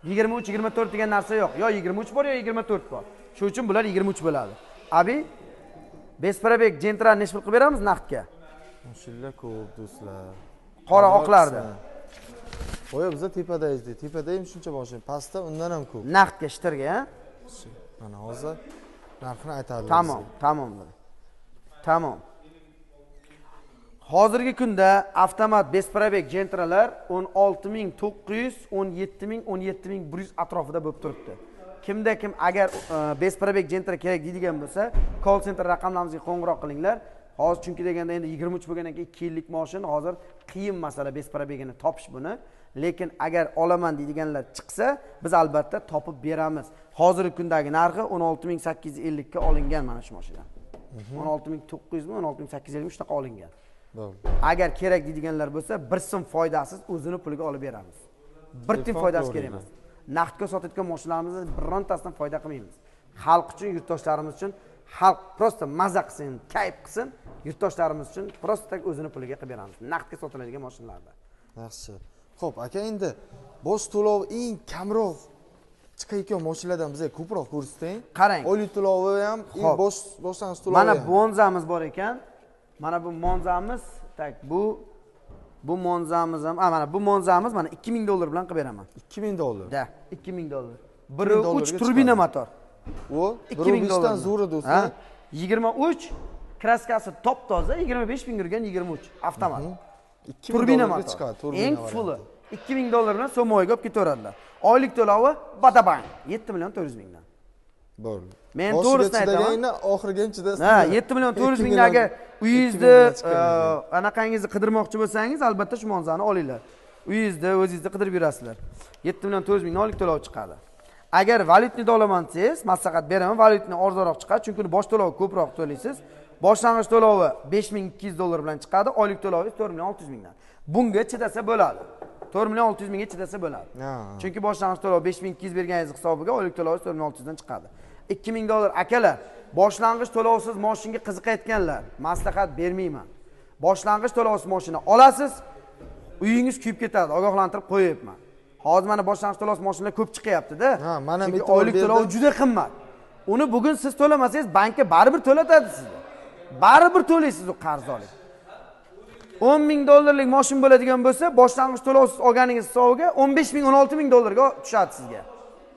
23 degan narsa yo'q. Yo 23 bor, yo 24 bor. Shuning uchun bular 23 bo'ladi. Abi Besprabek Gentra necha pul qilib beramiz naqdga? Mashilla ko'p do'stlar. Qora oqlarda. Qo'ya biz tepadaymiz, tepada ham shuncha boshim, pastda undan ham ko'p. Naqdga shtirga, ha? Mana hozir narxini aytadi. Tamom. Hozirgi kunda avtomat Besprabek Gentralar 16900, 17000, 17100 atrofida bo'lib turibdi. Kimda kim agar Besprabek Gentra kerak deydigan bo'lsa, call center raqamlarimizga qo'ng'iroq qilinglar. Hozir chunki deganda endi 23 bo'lgandan keyin 2 yillik mashina hozir qiyin masala Besprabegini topish buni. Lekin agar olaman deydiganlar chiqsa, biz albatta topib beramiz. Hozirgi kundagi narxi 16850 ga olingan mana shu mashina. 16900 mi, 16850 shunaqa olingan. Agar kerak deydiganlar bo'lsa, bir so'm foydasiz o'zini puliga olib beramiz. Bir tim foydasi kerak emas. Naqdga sotayotgan mashinalarimizni birontasidan foyda qilmaymiz. Xalq uchun, yurtdoshlarimiz uchun, xalq prosta maza qilsin, kayf qilsin, yurtdoshlarimiz uchun prosta o'zini puliga qilib beramiz. Naqdga sotiladigan mashinalarda. Yaxshi. Xo'p, aka, endi bosh to'lov eng kamroq chiqayotgan mashinalardan bizga ko'proq ko'rsating. Qarang. Oylik to'lovi ham, boshlang'ich to'lovi. Mana Monzamiz bor ekan. Mana bu Monzamiz, bu Monzamiz ham, mana bu Monzamiz mana $2000 bilan qilib beraman. $2000. Da, $2000. 1.3 turbina motor. O 2000 dan zo'ri do'stlar. 23 kraskasi top toza, 25000 yurgan 23 avtomat. Turbina motor chiqadi, eng fulli $2000 bilan Somoyga olib ketaveradilar. Oylik to'lovi badabang 7.400.000 dan. Bo'ldi. Men to'g'risini aytaman. Oxirigacha Ha, 7.400.000 dan agar uyingizni anaqangizni qidirmoqchi bo'lsangiz, albatta shu Monzani olinglar. Uyingizda o'zingizda qidirib yurasizlar. 7.400.000 oylik to'lov chiqadi. Agar valyutni olaman desangiz, maslahat beraman, valyutni arzonroq chiqadi, chunki bosh to'lovi ko'proq to'laysiz. Boshlang'ich to'lovi $5200 bilan chiqadi, oylik to'lovi 4.600.000 dan. Bunga chidasa bo'ladi. 4.600.000 ga chidasa bo'ladi. Chunki boshlang'ich to'lov 5200 berganingiz hisobiga oylik to'lovi 4.600 dan chiqadi. $2000 akalar, boshlang'ich to'lovsiz mashinaga qiziqayotganlar, maslahat bermayman. Boshlang'ich to'lovsiz mashina olasiz, uyingiz kuyib ketadi, ogohlantirib qo'yibman. Hozir mana boshlang'ich to'lovsiz mashinalar ko'p chiqyapti-da. Mana oylik to'lovi juda qimmat. Uni bugun siz to'lamasangiz, bankka baribir to'latadi sizga. Baribir to'laysiz u qarzdorlik. $10,000 mashina bo'ladigan bo'lsa, boshlang'ich to'lovsiz olganingiz hisobiga $15,000, $16,000 ga tushadi sizga.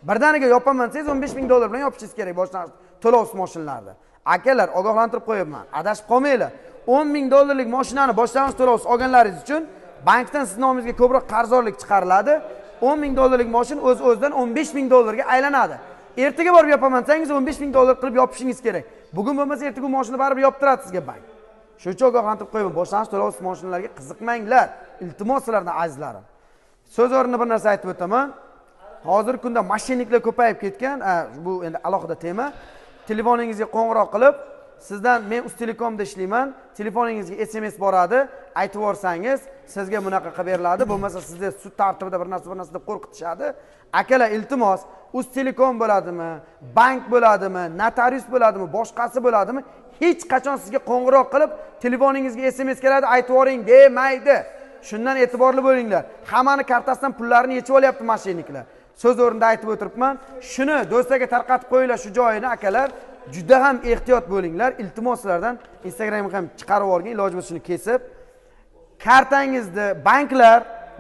Birdaniga yopaman desangiz $15,000 bilan yopishingiz kerak boshlang'ich to'lovsiz mashinalarda. Akalar, ogohlantirib qo'yibman. Adashib qolmanglar. $10,000 mashinani boshlang'ich to'lovsiz olganlaringiz uchun bankdan siz nomingizga ko'proq qarzdorlik chiqariladi. $10,000 mashina o'z-o'zidan $15,000 ga aylanadi. Ertaga borib yopaman desangiz $15,000 qilib yopishingiz kerak. Bugun bo'lmasa ertaga mashina baribir yoptiradi sizga bank. Shuning uchun ogohlantirib qo'yaman. Boshlang'ich to'lovsiz mashinalarga qiziqmanglar. Iltimos sizlardan azizlarim. So'z o'rnida bir narsa aytib o'taman. Hozirgi kunda mashinniklar ko'payib ketgan. Bu endi alohida tema. Telefoningizga qo'ng'iroq qilib, sizdan men Uztelekomda ishlayman, telefoningizga SMS boradi, aytib yorsangiz, sizga bunaqa qilib beriladi. Bo'lmasa sizni sud tartibida bir narsa deb qo'rqitishadi. Akalar, iltimos, Uztelekom bo'ladimi, bank bo'ladimi, notarius bo'ladimi, boshqasi bo'ladimi, hech qachon sizga qo'ng'iroq qilib, telefoningizga SMS keladi, aytib yoring demaydi. Shundan e'tiborli bo'linglar. Hammani kartasidan pullarini yechib olyapti mashinniklar. So'z o'rnida aytib o'tiribman. Shuni do'stlarga tarqatib qo'yinglar shu joyini, akalar. Juda ham ehtiyot bo'linglar. Iltimos sizlardan Instagramga ham chiqarib olgan, iloji bo'lsa shuni kesib, kartangizni banklar,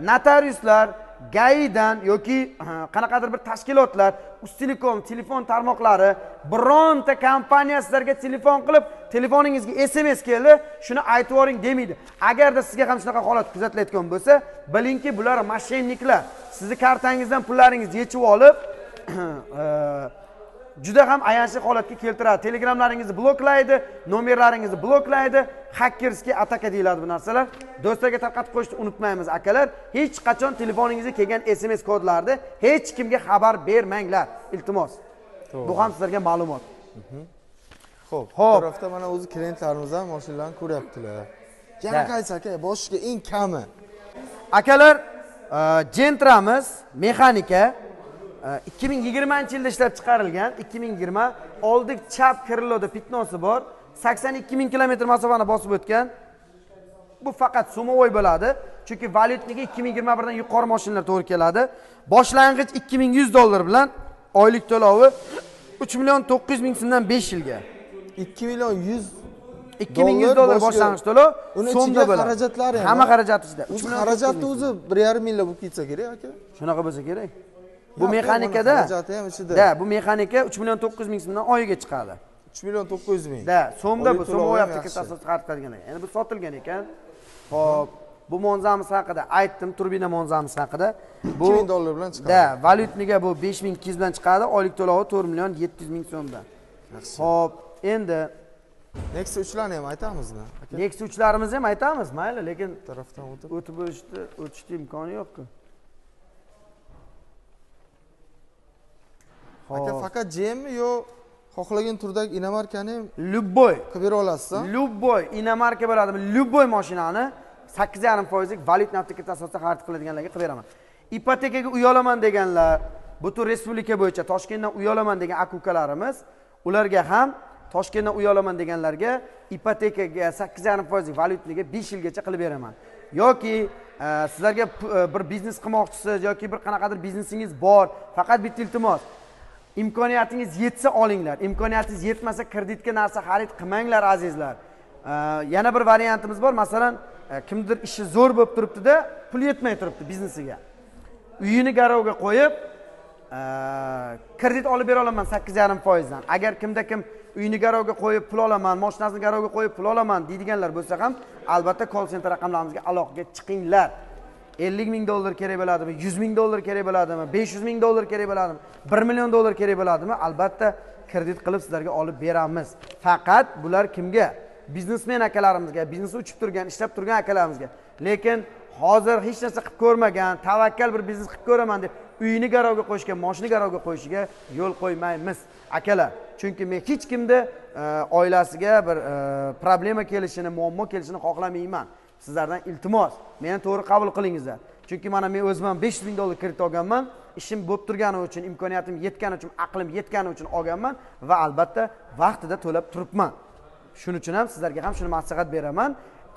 notariuslar, GAIdan yoki qanaqadir bir tashkilotlar, Uztelekom telefon tarmoqlari, bironta kompaniya sizlarga telefon qilib, telefoningizga SMS keldi, shuni aytib yoring demaydi. Agarda sizga ham shunaqa holat kuzatilayotgan bo'lsa, bilingki, bular moshenniklar. Sizni kartangizdan pullaringizni yechib olib, juda ham ayanchli holatga keltiradi. Telegramlaringizni bloklaydi, nomerlaringizni bloklaydi, hakkerskiy ataka deyiladi bu narsalar. Do'stlarga tarqatib qo'yishni unutmaymiz, akalar. Hech qachon telefoningizga kelgan SMS kodlarni hech kimga xabar bermanglar, iltimos. Bu ham sizlarga ma'lumot. Xo'p, bu tarafda mana o'zi klientlarimiz ham mashinalarni ko'ryaptilar. Yana qaysi aka, boshiga eng kami? Akalar, Gentramiz mexanika 2020-yilda ishlab chiqarilgan. 2020 oldik chap krilloda pitnosi bor. 82 ming kilometr masofani bosib o'tgan. Bu faqat sumovoy bo'ladi. Chunki valyutniga 2021 dan yuqori mashinalar to'g'ri keladi. Boshlang'ich $2100 bilan oylik to'lovi 3.900.000 so'mdan 5 yilga. $2.100.000 boshlang'ich to'lov. Uni ichiga xarajatlari ham. Hamma xarajat ichida. Xarajatni o'zi 1.5 million bo'lib ketsa kerak aka. Shunaqa bo'lsa kerak. Bu mexanikada, da, bu mexanika 3.900.000 so'mdan oyiga chiqadi. 3.900.000. Da, so'mda bu so'mvoy aptekasi asosida xarid qilgan ekan. Endi bu sotilgan ekan. Xo'p, bu monzamiz haqida aytdim, turbina monzamiz haqida. Bu $2.000 bilan chiqadi. Da, valyutniga bu 5.200 bilan chiqadi, oylik to'lovi 4.700.000 so'mdan. Xo'p, endi Nexia 3larni ham aytamizmi? Nexia 3larimizni ham aytamiz, mayli, lekin tarafdan o'tib o'tishni imkoni yo'q-ku. Aka faqat GMmi yo xohlagan turdagi inomarkani ham любой qilib bera olasizmi? Любой inomarka bo'ladimi? Любой mashinani 8.5% valyutni aptekasi asosida xarid qiladiganlarga qilib beraman. Ipotekaga uy olaman deganlar, butun respublika bo'yicha Toshkentdan uy olaman degan aka-ukalarimiz, ularga ham Toshkentdan uy olaman deganlarga ipotekaga 8.5% valyutniga 5 yilgacha qilib beraman. Yoki sizlarga bir biznes qilmoqchisiz yoki bir qanaqadir biznesingiz bor, faqat bitta iltimos, imkoniyatingiz yetsa olinglar. Imkoniyatingiz yetmasa kreditga narsa xarid qilmanglar azizlar. Yana bir variantimiz bor. Masalan, kimdir ishi zo'r bo'lib turibdi-da, pul yetmay turibdi biznesiga. Uyini garovga qo'yib, kredit olib bera olaman 8.5% dan. Agar kimda kim uyini garovga qo'yib pul olaman, mashinasini garovga qo'yib pul olaman deydiganlar bo'lsa ham, albatta call center raqamlarimizga aloqaga chiqinglar. $50.000 kerak bo'ladimi, $100.000 kerak bo'ladimi, $500.000 kerak bo'ladimi, $1 million kerak bo'ladimi? Albatta kredit qilib sizlarga olib beramiz. Faqat bular kimga? Biznesmen akalarimizga, biznesi uchib turgan, ishlab turgan akalarimizga. Lekin hozir hech narsa qilib ko'rmagan, tavakkal bir biznes qilib ko'raman deb uyini garovga qo'yishga, mashinani garovga qo'yishiga yo'l qo'ymaymiz, akalar. Chunki men hech kimni oilasiga bir problema kelishini, muammo kelishini xohlamayman. Sizlardan iltimos, meni to'g'ri qabul qilingizlar. Chunki mana men o'zim ham $500.000 kredit olganman, ishim bo'lib turgani uchun, imkoniyatim yetgani uchun, aqlim yetgani uchun olganman va albatta vaqtida to'lab turibman. Shuning uchun ham sizlarga ham shuni maslahat beraman.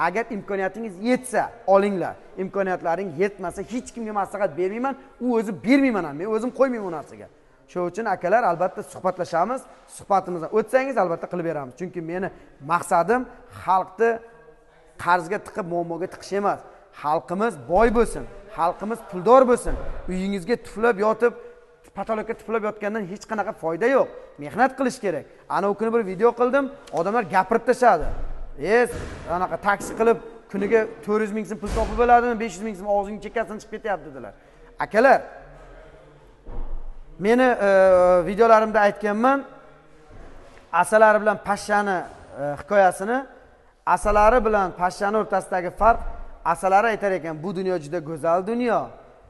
Agar imkoniyatingiz yetsa, olinglar. Imkoniyatlaring yetmasa, hech kimga maslahat bermayman, u o'zi bermayman ham, men o'zim qo'ymayman u narsaga. Shuning uchun akalar, albatta suhbatlashamiz. Suhbatimizdan o'tsangiz albatta qilib beramiz. Chunki meni maqsadim xalqni qarzga tiqib, muammoga tiqish emas. Xalqimiz boy bo'lsin, xalqimiz puldor bo'lsin. Uyingizga tuflab yotib, patologga tuflab yotgandan hech qanaqa foyda yo'q. Mehnat qilish kerak. Ana u kuni bir video qildim, odamlar gapirib tashadi. Anaqa taksi qilib kuniga 400.000 so'm pul topib bo'ladimi, 500.000 so'm og'zingni chekkasidan chiqib ketyapti dedilar. Akalar, meni videolarimda aytganman, asalari bilan pashshani hikoyasini. asalari bilan pashshani o'rtasidagi farq, asalari aytar ekan, bu dunyo juda go'zal dunyo.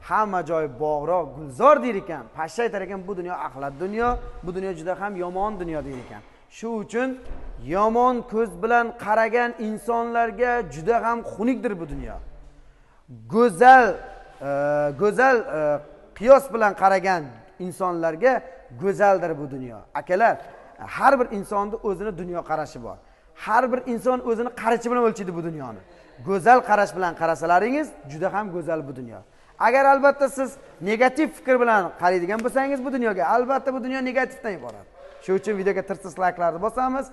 Hamma joy bog'roq, gulzor der ekan. Pashsha aytar ekan, bu dunyo axlat dunyo, bu dunyo juda ham yomon dunyo der ekan. Shu uchun yomon ko'z bilan qaragan insonlarga juda ham xunukdir bu dunyo. Go'zal qiyos bilan qaragan insonlarga go'zaldir bu dunyo. Akalar, har bir insonning o'zini dunyo qarashi bor. Har bir inson o'zini qarachi bilan o'lchaydi bu dunyoni. Go'zal qarash bilan qarasalaringiz, juda ham go'zal bu dunyo. Agar albatta siz negativ fikr bilan qaraydigan bo'lsangiz bu dunyoga, albatta bu dunyo negativdan iborat. Shuning uchun videoga tirsiz like'larni bosamiz,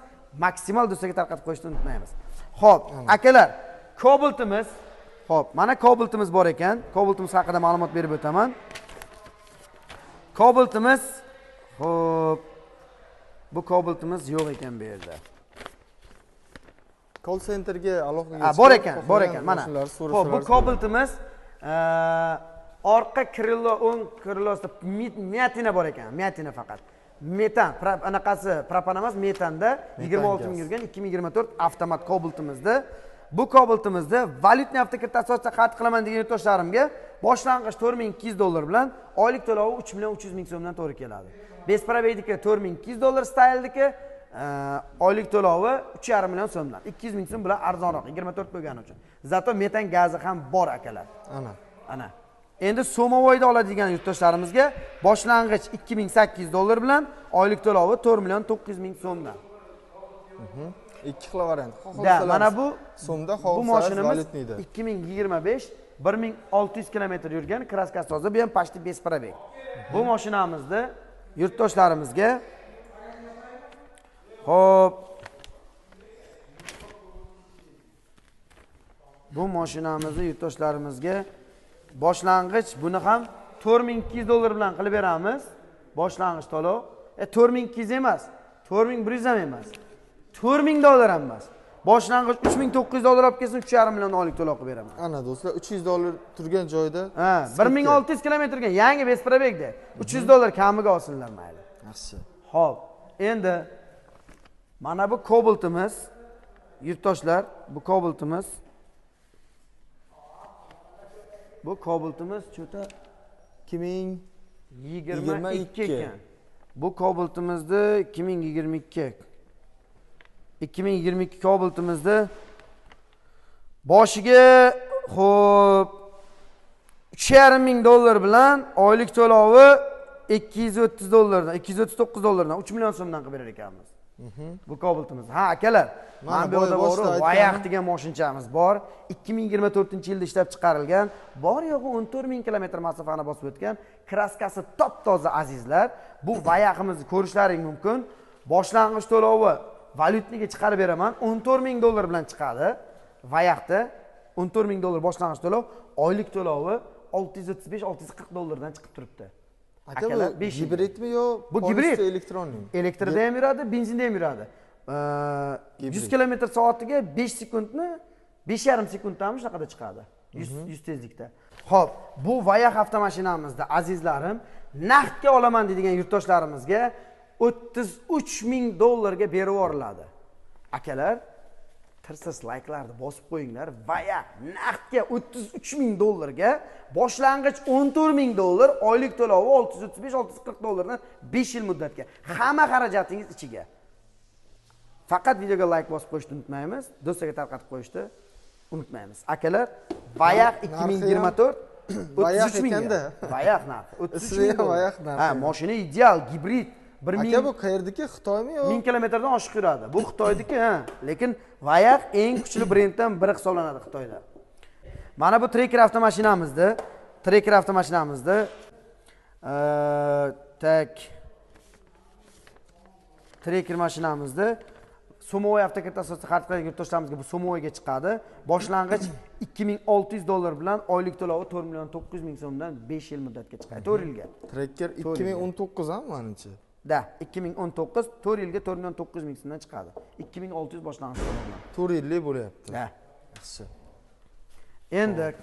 maksimal do'stlarga tarqatib qo'yishni unutmaymiz. Xo'p, akalar, Cobaltimiz, xo'p, mana Cobaltimiz bor ekan. Cobaltimiz haqida ma'lumot berib o'taman. Cobaltimiz, xo'p, bu Cobaltimiz yo'q ekan bu yerda. Call centerga aloqaga bor ekan, mana. Xo'p, bu Cobaltimiz orqa krilo, o'ng krilosida miatina bor ekan, miatina faqat. Metan, anaqasi propan emas, metanda 26 ming yurgan 2024 avtomat Cobaltimizda. Bu Cobaltimizda valyutni avtokarta asosida xarid qilaman degan yurtdoshlarimga boshlang'ich $4200 bilan oylik to'lovi 3.300.000 so'mdan to'g'ri keladi. Besprabeydiki $4200 stylediki oylik to'lovi 3.5 million so'mdan. 200.000 so'm bilan arzonroq 24 bo'lgani uchun. Zato metan gazi ham bor akalar. Ana. Endi Somovoyda oladigan yurtdoshlarimizga boshlang'ich $2800 bilan oylik to'lovi 4.900.000 so'mdan. Ikki xil variant. Mana bu so'mda bu mashinamiz 2025 1600 km yurgan, kraskasi toza, bu ham почти без пробег. Bu mashinamizni yurtdoshlarimizga xo'p, bu mashinamizni yurtdoshlarimizga boshlang'ich buni ham $4200 bilan qilib beramiz. Boshlang'ich to'lov. 4200 emas, 4100 ham emas. $4000 ham emas. Boshlang'ich $3900 olib kelsin, 3.5 million oylik to'lov qilib beraman. Ana do'stlar, $300 turgan joyda, 1600 km turgan yangi besprabegda $300 kamiga olsinlar mayli. Yaxshi. Xo'p, endi mana bu Cobaltimiz, yurtdoshlar, bu Cobaltimiz. Bu Cobaltimiz cho'ta 2022 ekan. Bu Cobaltimizni 2022. 2022 Cobaltimizda boshiga xo'p $3.5 bilan oylik to'lovi $230 dan, $239 dan 3 million so'mdan qilib berar ekanmiz. Bu Cobaltimiz. Ha, akalar, mana bu yerda bor, Vayax degan mashinchamiz bor. 2024-yilda ishlab chiqarilgan, bor yo'g'i 14000 km masofani bosib o'tgan, kraskasi top-toza azizlar. Bu Vayaximizni ko'rishlaring mumkin. Boshlang'ich to'lovi valyutniga chiqarib beraman, $14000 bilan chiqadi. Vayaxda $14000 boshlang'ich to'lov, oylik to'lovi $635-640 dan chiqib turibdi. Aka, bu gibridmi yo? Bu gibrid, elektronmi? Elektrda ham yuradi, benzinda ham yuradi. 100 km/soatiga 5 sekundni 5,5 sekunddan shunaqada chiqadi. 100 tezlikda. Xo'p, bu Vayax avtomashinamizda azizlarim, naqdga olaman deydigan yurtdoshlarimizga $33,000 ga berib yuboriladi. Akalar, tirsiz like'larni bosib qo'yinglar. Vayax naqdga $33,000 ga, boshlang'ich $14000, oylik to'lovi $635-640 dan 5 yil muddatga. Hamma xarajatingiz ichiga. Faqat videoga like bosib qo'yishni unutmaymiz, do'stlarga tarqatib qo'yishni unutmaymiz. Akalar, Vayax 2024 Vayax 33 ekanda. Vayax narxi 33 ming. Vayax narxi. Ha, mashina ideal, gibrid. 1000. Aka, bu qayerdagi? Xitoymi yo? 1000 kilometrdan oshiq yuradi. Bu Xitoydagi, ha. Lekin Vayax eng kuchli brenddan biri hisoblanadi Xitoyda. Mana bu Tracker avtomashinamizda, Tracker mashinamizda Somovoy avtokarta asosida xarid qilgan yurtdoshlarimizga bu Somovoyga chiqadi. Boshlang'ich $2600 bilan oylik to'lovi 4.900.000 so'mdan 5 yil muddatga chiqadi. 4 yilga. Tracker 2019 ham menimcha. Da, 2019 4 yilga 4.900.000 so'mdan chiqadi. 2600 boshlang'ich to'lovi. 4 yillik bo'lyapti. Da. Yaxshi. Endi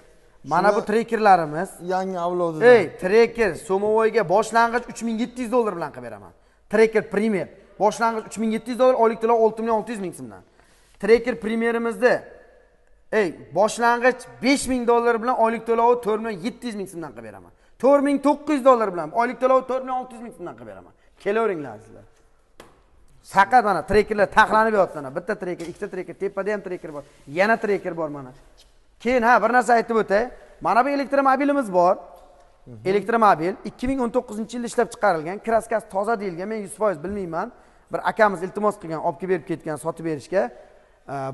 mana bu Trackerlarimiz yangi avlodidan. Ey, Tracker Somovoyga boshlang'ich $3700 bilan qilib beraman. Tracker Premier boshlang'ich $3700, oylik to'lov 6.600.000 so'mdan. Tracker Premier'imizda boshlang'ich $5000 bilan oylik to'lovi $4,700,000 so'mdan qilib beraman. $4,900 bilan oylik to'lovi $4,600,000 so'mdan qilib beraman. Kelaveringlar sizlar. Faqat mana trackerlar taxlanib yotdi mana. Bitta tracker, ikkita tracker, tepada ham tracker bor. Yana tracker bor mana. Keyin bir narsa aytib o'tay. Mana bu elektromobilimiz bor. Elektromobil 2019-yilda ishlab chiqarilgan, kraskasi toza deyilgan. Men 100% bilmayman. Bir akamiz iltimos qilgan, olib kelib berib ketgan, sotib berishga.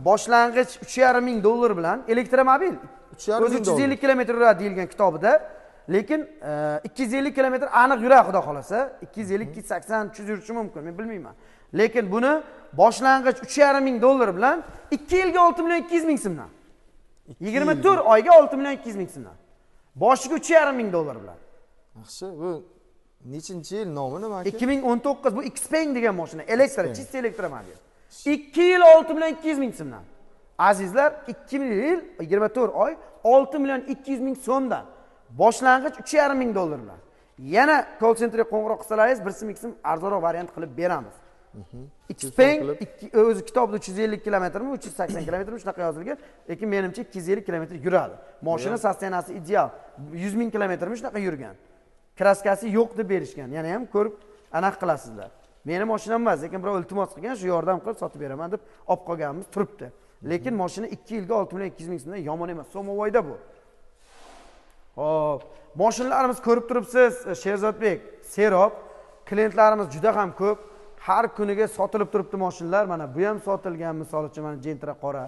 Boshlang'ich $3,500 bilan elektromobil 350 km yuradi deyilgan kitobida, lekin 250 km aniq yuradi xudo xolasa. 250, 280, 300 yurishi mumkin, men bilmayman. Lekin buni boshlang'ich $3,500 bilan 2 yilga 6,200,000 so'mdan. 24 oyga 6,200,000 so'mdan. Boshiga $3,500 bilan. Yaxshi, bu nechinchi yil nomi nima aka? 2019 bu Xpeng degan mashina, chist elektromobil. 2 yil 6,200,000 so'mdan. Azizlar, 2 yil 24 oy 6,200,000 so'mdan. Boshlang'ich $3,500 bilan. Yana call centerga qo'ng'iroq qilsalaringiz, bir sim arzonroq variant qilib beramiz. Xpeng o'zi kitobda 350 kilometrmi, 380 kilometrmi shunaqa yozilgan, lekin menimcha 250 kilometr yuradi. Mashina sostenasi ideal. 100,000 kilometrmi shunaqa yurgan. Kraskasi yo'q deb berishgan. Yana ham ko'rib aniq qilasizlar. Meni mashinam emas, lekin birov iltimos qilgan, shu yordam qilib sotib beraman deb olib qolganimiz turibdi. Lekin mashina 2 yilga 6,200,000 so'mdan yomon emas. So'movoyda bu. Xo'p, mashinalarimiz ko'rib turibsiz, Sherzodbek, Serop, klientlarimiz juda ham ko'p. Har kuniga sotilib turibdi mashinalar. Mana bu ham sotilgan, misol uchun mana Gentra qora.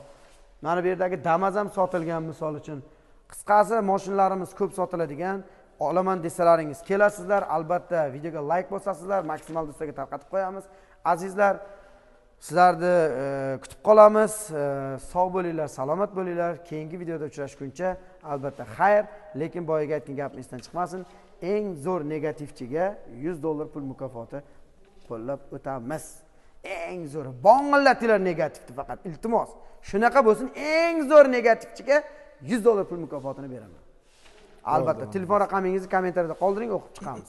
Mana bu yerdagi Damas ham sotilgan, misol uchun. Qisqasi mashinalarimiz ko'p sotiladigan. Olaman desalaringiz kelasizlar, albatta videoga like bosasizlar, maksimal do'stlarga tarqatib qo'yamiz. Azizlar, sizlarni kutib qolamiz. Sog' bo'linglar, salomat bo'linglar. Keyingi videoda uchrashguncha albatta xayr, lekin boyaga aytgan gapim esdan chiqmasin. Eng zo'r negativchiga $100 pul mukofoti qo'llab o'tamiz. Eng zo'r bong'illatinglar negativni faqat iltimos. Shunaqa bo'lsin, eng zo'r negativchiga $100 pul mukofotini beraman. Albatta, telefon raqamingizni kommentariyada qoldiring, o'qib chiqamiz.